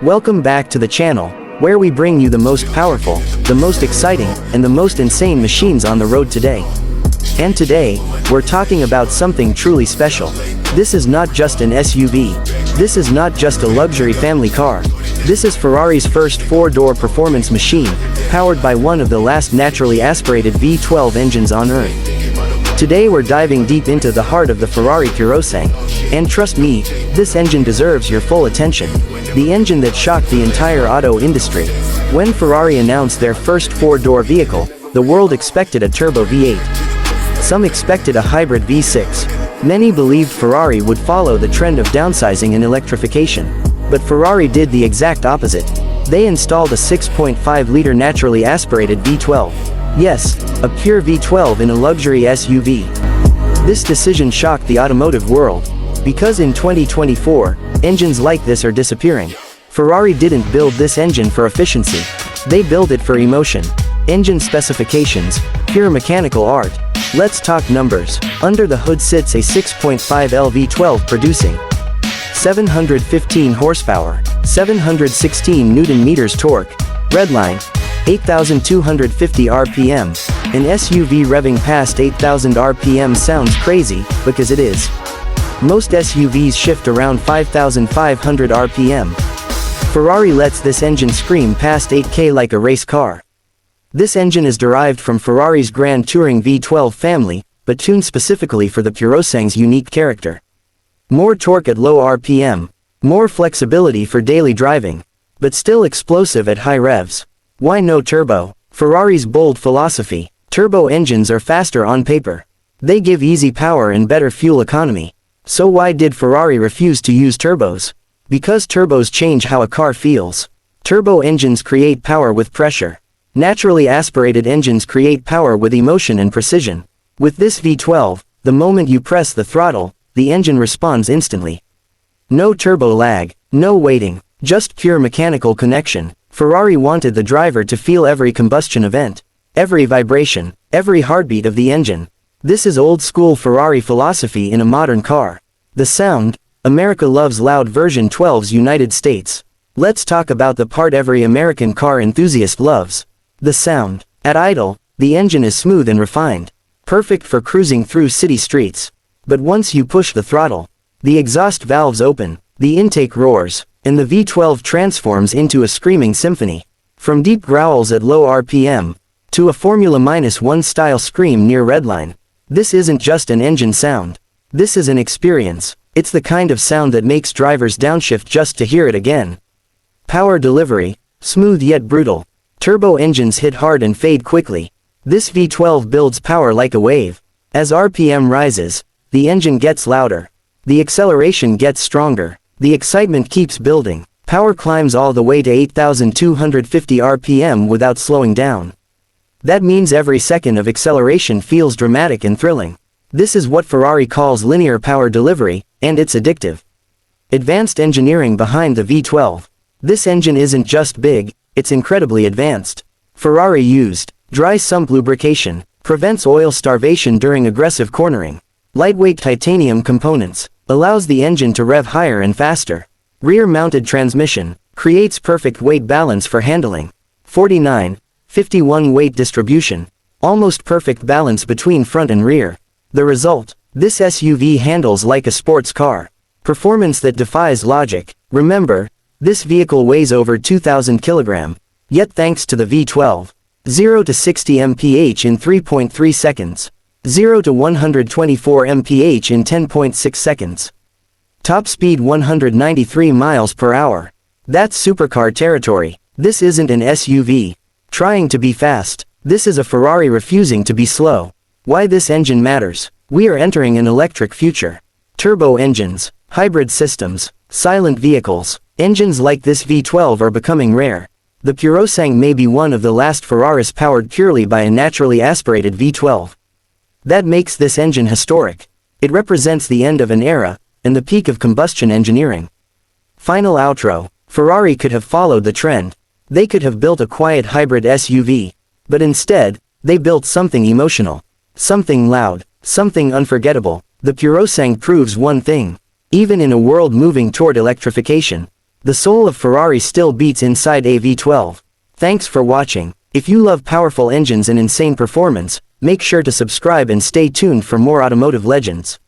Welcome back to the channel, where we bring you the most powerful, the most exciting, and the most insane machines on the road today. And today, we're talking about something truly special. This is not just an SUV. This is not just a luxury family car. This is Ferrari's first four-door performance machine, powered by one of the last naturally aspirated V12 engines on Earth. Today we're diving deep into the heart of the Ferrari Purosangue. And trust me, this engine deserves your full attention. The engine that shocked the entire auto industry. When Ferrari announced their first four-door vehicle, the world expected a turbo V8. Some expected a hybrid V6. Many believed Ferrari would follow the trend of downsizing and electrification. But Ferrari did the exact opposite. They installed a 6.5-liter naturally aspirated V12. Yes, a pure V12 in a luxury SUV. This decision shocked the automotive world. Because in 2024, engines like this are disappearing. Ferrari didn't build this engine for efficiency. They built it for emotion. Engine specifications, pure mechanical art. Let's talk numbers. Under the hood sits a 6.5L V12 producing 715 horsepower, 716 Nm torque. Redline, 8,250 RPM. An SUV revving past 8,000 RPM sounds crazy, because it is. Most SUVs shift around 5,500 RPM. Ferrari lets this engine scream past 8K like a race car. This engine is derived from Ferrari's Grand Touring V12 family, but tuned specifically for the Purosangue's unique character. More torque at low RPM, more flexibility for daily driving, but still explosive at high revs. Why no turbo? Ferrari's bold philosophy. Turbo engines are faster on paper. They give easy power and better fuel economy. So why did Ferrari refuse to use turbos? Because turbos change how a car feels. Turbo engines create power with pressure. Naturally aspirated engines create power with emotion and precision. With this V12, the moment you press the throttle, the engine responds instantly. No turbo lag, no waiting, just pure mechanical connection. Ferrari wanted the driver to feel every combustion event, every vibration, every heartbeat of the engine. This is old-school Ferrari philosophy in a modern car. The sound. America loves loud version 12's United States. Let's talk about the part every American car enthusiast loves. The sound. At idle, the engine is smooth and refined. Perfect for cruising through city streets. But once you push the throttle, the exhaust valves open, the intake roars, and the V12 transforms into a screaming symphony. From deep growls at low RPM, to a Formula -1 style scream near redline. This isn't just an engine sound. This is an experience. It's the kind of sound that makes drivers downshift just to hear it again. Power delivery. Smooth yet brutal. Turbo engines hit hard and fade quickly. This V12 builds power like a wave. As RPM rises, the engine gets louder. The acceleration gets stronger. The excitement keeps building. Power climbs all the way to 8,250 RPM without slowing down. That means every second of acceleration feels dramatic and thrilling. This is what Ferrari calls linear power delivery, and it's addictive. Advanced engineering behind the V12. This engine isn't just big, it's incredibly advanced. Ferrari used dry sump lubrication, prevents oil starvation during aggressive cornering. Lightweight titanium components, allows the engine to rev higher and faster. Rear-mounted transmission, creates perfect weight balance for handling. 49/51 weight distribution, almost perfect balance between front and rear. The result, this SUV handles like a sports car. Performance that defies logic. Remember, this vehicle weighs over 2,000 kilograms. Yet thanks to the V12, 0 to 60 mph in 3.3 seconds. 0 to 124 mph in 10.6 seconds. Top speed 193 miles per hour. That's supercar territory. This isn't an SUV trying to be fast. This is a Ferrari refusing to be slow. Why this engine matters? We are entering an electric future. Turbo engines, hybrid systems, silent vehicles. Engines like this V12 are becoming rare. The Purosangue may be one of the last Ferraris powered purely by a naturally aspirated V12. That makes this engine historic. It represents the end of an era, and the peak of combustion engineering. Final outro. Ferrari could have followed the trend. They could have built a quiet hybrid SUV. But instead, they built something emotional. Something loud. Something unforgettable. The Purosangue proves one thing. Even in a world moving toward electrification, The soul of Ferrari still beats inside a V12. Thanks for watching. If you love powerful engines and insane performance, make sure to subscribe and stay tuned for more automotive legends.